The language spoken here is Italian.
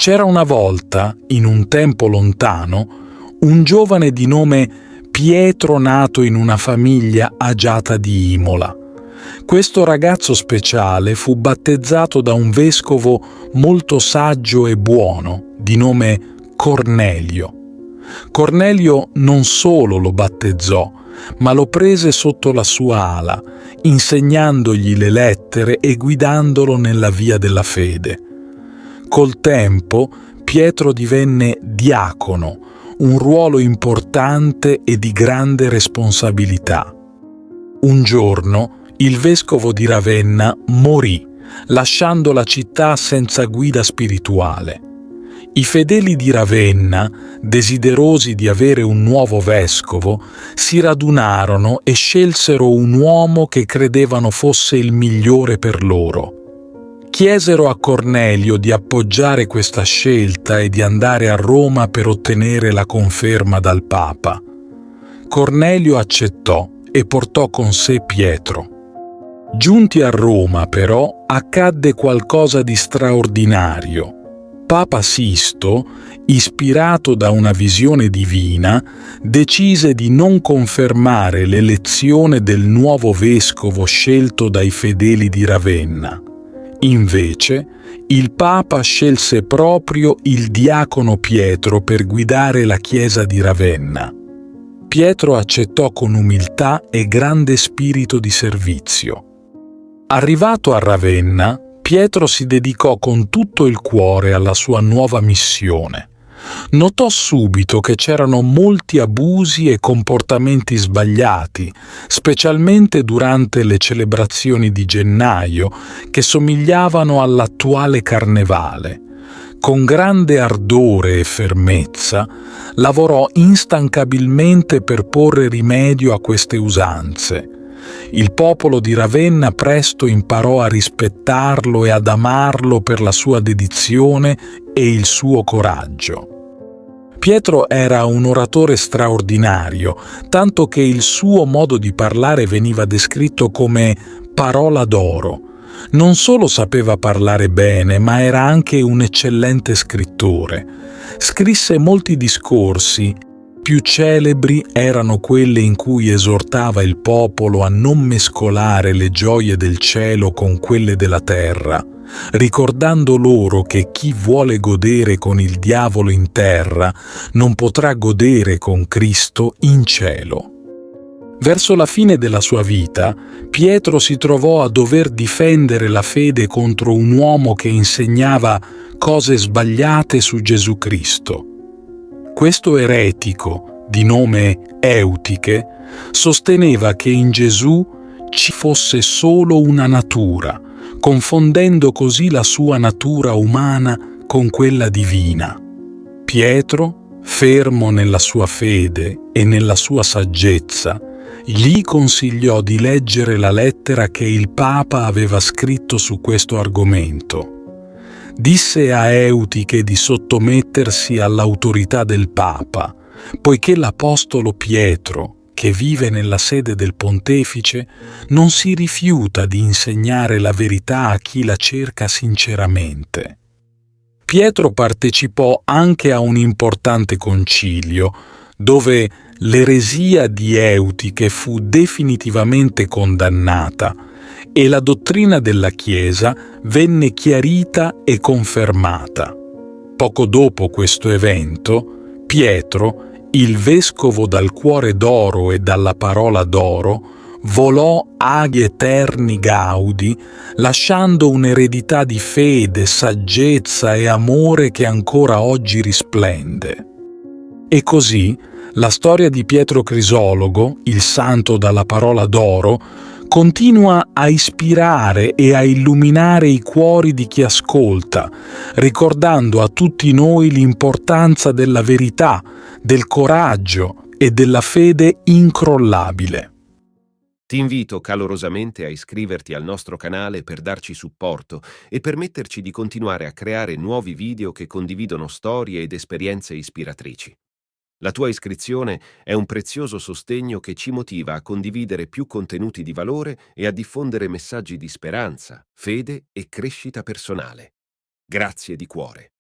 C'era una volta, in un tempo lontano, un giovane di nome Pietro nato in una famiglia agiata di Imola. Questo ragazzo speciale fu battezzato da un vescovo molto saggio e buono, di nome Cornelio. Cornelio non solo lo battezzò, ma lo prese sotto la sua ala, insegnandogli le lettere e guidandolo nella via della fede. Col tempo Pietro divenne diacono, un ruolo importante e di grande responsabilità. Un giorno il vescovo di Ravenna morì, lasciando la città senza guida spirituale. I fedeli di Ravenna, desiderosi di avere un nuovo vescovo, si radunarono e scelsero un uomo che credevano fosse il migliore per loro. Chiesero a Cornelio di appoggiare questa scelta e di andare a Roma per ottenere la conferma dal Papa. Cornelio accettò e portò con sé Pietro. Giunti a Roma, però, accadde qualcosa di straordinario. Papa Sisto, ispirato da una visione divina, decise di non confermare l'elezione del nuovo vescovo scelto dai fedeli di Ravenna. Invece, il Papa scelse proprio il diacono Pietro per guidare la Chiesa di Ravenna. Pietro accettò con umiltà e grande spirito di servizio. Arrivato a Ravenna, Pietro si dedicò con tutto il cuore alla sua nuova missione. Notò subito che c'erano molti abusi e comportamenti sbagliati, specialmente durante le celebrazioni di gennaio, che somigliavano all'attuale carnevale. Con grande ardore e fermezza, lavorò instancabilmente per porre rimedio a queste usanze. Il popolo di Ravenna presto imparò a rispettarlo e ad amarlo per la sua dedizione e il suo coraggio. Pietro era un oratore straordinario, tanto che il suo modo di parlare veniva descritto come parola d'oro. Non solo sapeva parlare bene, ma era anche un eccellente scrittore. Scrisse molti discorsi. Più celebri erano quelle in cui esortava il popolo a non mescolare le gioie del cielo con quelle della terra, ricordando loro che chi vuole godere con il diavolo in terra non potrà godere con Cristo in cielo. Verso la fine della sua vita, Pietro si trovò a dover difendere la fede contro un uomo che insegnava cose sbagliate su Gesù Cristo. Questo eretico, di nome Eutiche, sosteneva che in Gesù ci fosse solo una natura, confondendo così la sua natura umana con quella divina. Pietro, fermo nella sua fede e nella sua saggezza, gli consigliò di leggere la lettera che il Papa aveva scritto su questo argomento. Disse a Eutiche di sottomettersi all'autorità del Papa, poiché l'Apostolo Pietro, che vive nella sede del Pontefice, non si rifiuta di insegnare la verità a chi la cerca sinceramente. Pietro partecipò anche a un importante concilio, dove l'eresia di Eutiche fu definitivamente condannata e la dottrina della Chiesa venne chiarita e confermata. Poco dopo questo evento, Pietro, il vescovo dal cuore d'oro e dalla parola d'oro, volò aghi eterni gaudi, lasciando un'eredità di fede, saggezza e amore che ancora oggi risplende. E così la storia di Pietro Crisologo, il santo dalla parola d'oro, continua a ispirare e a illuminare i cuori di chi ascolta, ricordando a tutti noi l'importanza della verità, del coraggio e della fede incrollabile. Ti invito calorosamente a iscriverti al nostro canale per darci supporto e permetterci di continuare a creare nuovi video che condividono storie ed esperienze ispiratrici. La tua iscrizione è un prezioso sostegno che ci motiva a condividere più contenuti di valore e a diffondere messaggi di speranza, fede e crescita personale. Grazie di cuore.